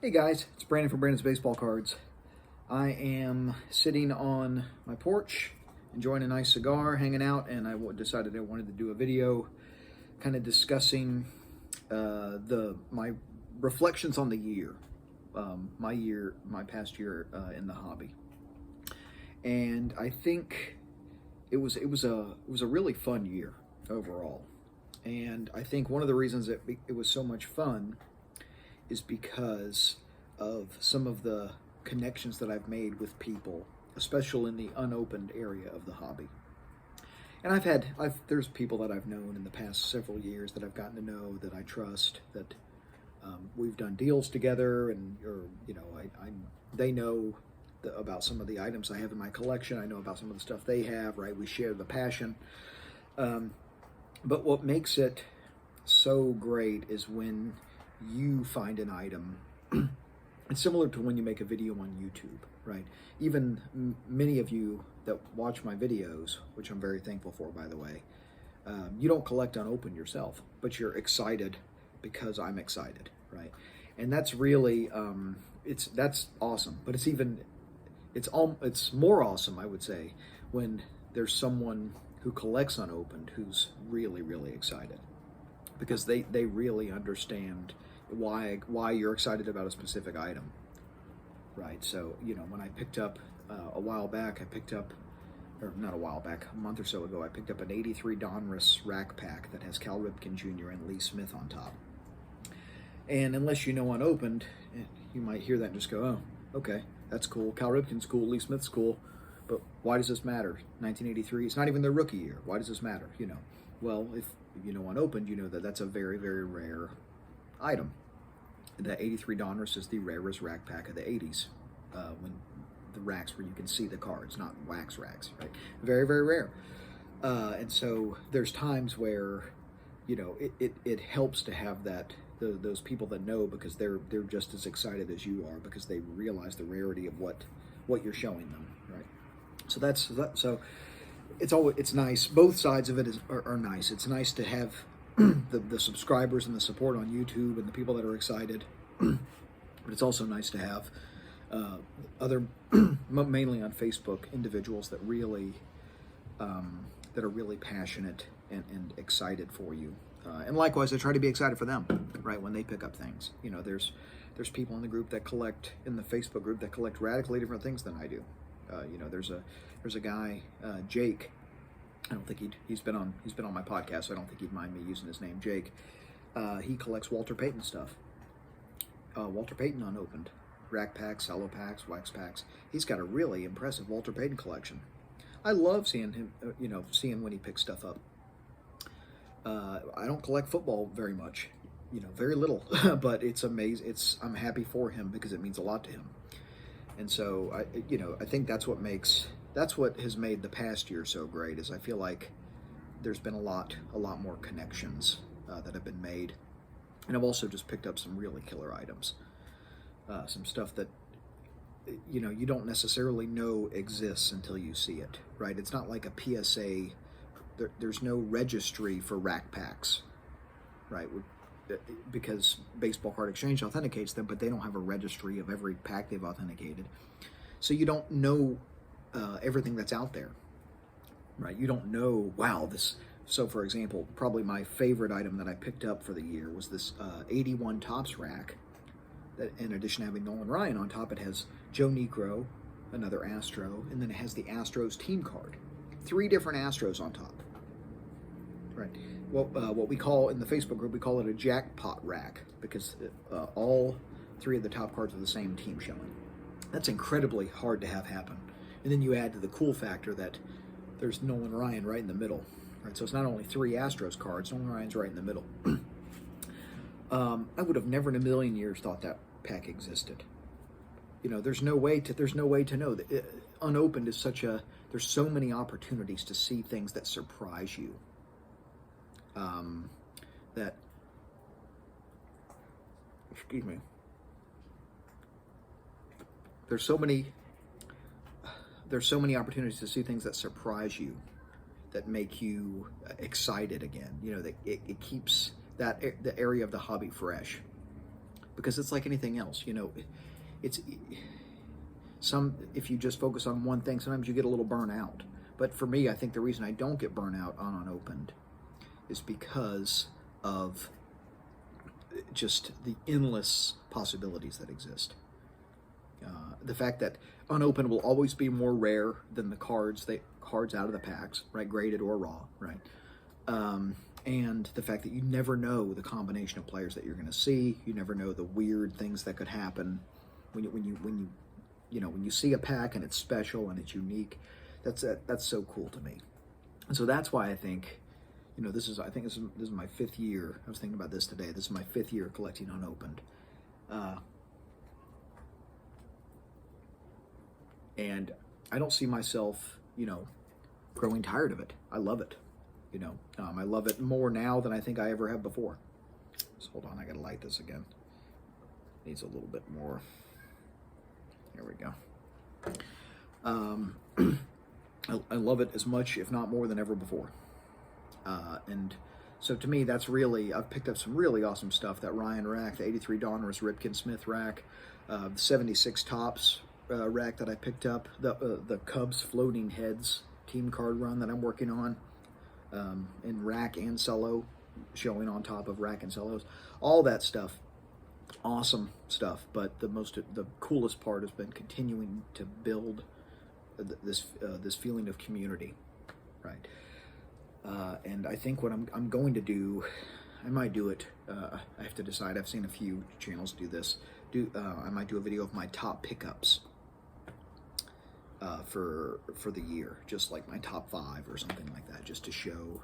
Hey guys, it's Brandon from Brandon's Baseball Cards. I am sitting on my porch, enjoying a nice cigar, hanging out, and I decided I wanted to do a video kind of discussing my reflections on the year, my past year in the hobby. And I think it was a really fun year overall. And I think one of the reasons it was so much fun is because of some of the connections that I've made with people, especially in the unopened area of the hobby. And there's people that I've known in the past several years that I've gotten to know, that I trust, that we've done deals together, they know about some of the items I have in my collection. I know about some of the stuff they have, right? We share the passion. But what makes it so great is when you find an item. It's similar to when you make a video on YouTube, right? Even many of you that watch my videos, which I'm very thankful for, by the way, you don't collect unopened yourself, but you're excited because I'm excited, right? And that's really that's awesome. But it's more awesome, I would say, when there's someone who collects unopened who's really, really excited, because they really understand why you're excited about a specific item, right? So, when I picked up a month or so ago, I picked up an 83 Donruss rack pack that has Cal Ripken Jr. and Lee Smith on top. And unless you know unopened, you might hear that and just go, oh, okay, that's cool. Cal Ripken's cool, Lee Smith's cool, but why does this matter? 1983, it's not even their rookie year. Why does this matter? Well, if you know unopened, you know that that's a very, very rare item. The 83 Donruss is the rarest rack pack of the 80s, when the racks where you can see the cards, not wax racks, right? Very, very rare. And so there's times where, it helps to have those people that know, because they're just as excited as you are, because they realize the rarity of what you're showing them, right? So it's nice. Both sides of it are nice. It's nice to have the subscribers and the support on YouTube and the people that are excited, but it's also nice to have other, mainly on Facebook, individuals that are really passionate and excited for you. And likewise, I try to be excited for them, right, when they pick up things. There's people in the group that collect, in the Facebook group, that collect radically different things than I do. There's a guy, Jake. I don't think he's been on my podcast, so I don't think he'd mind me using his name, Jake. He collects Walter Payton stuff. Walter Payton unopened, rack packs, cello packs, wax packs. He's got a really impressive Walter Payton collection. I love seeing him, seeing when he picks stuff up. I don't collect football very much, very little, but it's amazing. I'm happy for him because it means a lot to him. And so I think that's what has made the past year so great, is I feel like there's been a lot more connections that have been made. And I've also just picked up some really killer items, some stuff that, you don't necessarily know exists until you see it, right? It's not like a PSA. There's no registry for rack packs, right? Because Baseball Card Exchange authenticates them, but they don't have a registry of every pack they've authenticated. So you don't know everything that's out there, right? You don't know, wow, this. So for example, probably my favorite item that I picked up for the year was this 81 Topps rack, that in addition to having Nolan Ryan on top, it has Joe Niekro, another Astro, and then it has the Astros team card. 3 different Astros on top, right? What we call, in the Facebook group, we call it a jackpot rack, because all 3 of the top cards are the same team showing. That's incredibly hard to have happen. And then you add to the cool factor that there's Nolan Ryan right in the middle, right? So it's not only 3 Astros cards, Nolan Ryan's right in the middle. I would have never in a million years thought that pack existed. There's no way to know that unopened is there's so many opportunities to see things that surprise you. Excuse me. There's so many opportunities to see things that surprise you, that make you excited again. That it keeps the area of the hobby fresh. because it's like anything else. It's if you just focus on one thing, sometimes you get a little burnout. But for me, I think the reason I don't get burnout on unopened is because of just the endless possibilities that exist. The fact that unopened will always be more rare than the cards out of the packs, right? Graded or raw, right? And the fact that you never know the combination of players that you're going to see. You never know the weird things that could happen when you see a pack and it's special and it's unique. That's so cool to me. And so that's why I think, this is my 5th year. I was thinking about this today. This is my 5th year collecting unopened. And I don't see myself, growing tired of it. I love it. I love it more now than I think I ever have before. So hold on, I gotta light this again. Needs a little bit more. There we go. I love it as much, if not more, than ever before. And so to me, I've picked up some really awesome stuff. That Ryan rack, the 83 Donruss Ripken Smith rack, the 76 Topps rack that I picked up, the Cubs Floating Heads team card run that I'm working on, in rack and cello, showing on top of rack and cellos, all that stuff, awesome stuff. But the coolest part has been continuing to build this feeling of community, right? And I think what I'm going to do, I might do it. I have to decide. I've seen a few channels do this. I might do a video of my top pickups for the year, just like my top 5 or something like that, just to show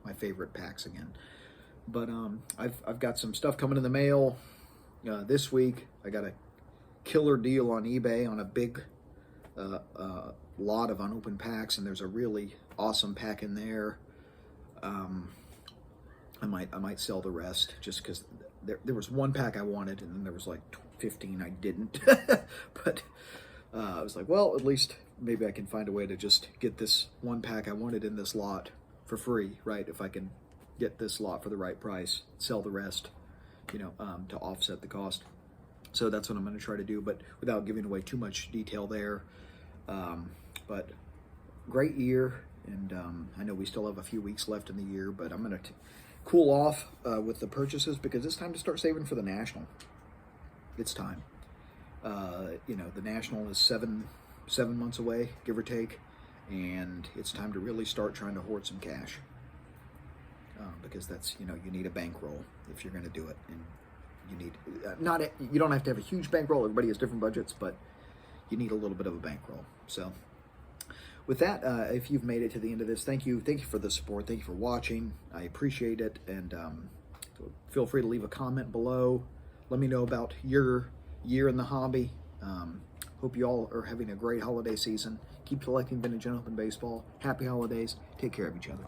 my favorite packs again. But I've got some stuff coming in the mail this week. I got a killer deal on eBay on a big lot of unopened packs, and there's a really awesome pack in there. I might sell the rest just because there was one pack I wanted, and then there was like 15 I didn't. But I was like, well, at least maybe I can find a way to just get this one pack I wanted in this lot for free, right? If I can get this lot for the right price, sell the rest, to offset the cost. So that's what I'm going to try to do, but without giving away too much detail there. But great year, and I know we still have a few weeks left in the year, but I'm going to cool off with the purchases because it's time to start saving for the National. It's time. The National is seven months away, give or take, and it's time to really start trying to hoard some cash. Because that's, you need a bankroll if you're going to do it, and you need you don't have to have a huge bankroll. Everybody has different budgets, but you need a little bit of a bankroll. So with that, if you've made it to the end of this, thank you for the support. Thank you for watching. I appreciate it, and feel free to leave a comment below. Let me know about your year in the hobby. Hope you all are having a great holiday season. Keep collecting vintage and open baseball. Happy holidays. Take care of each other.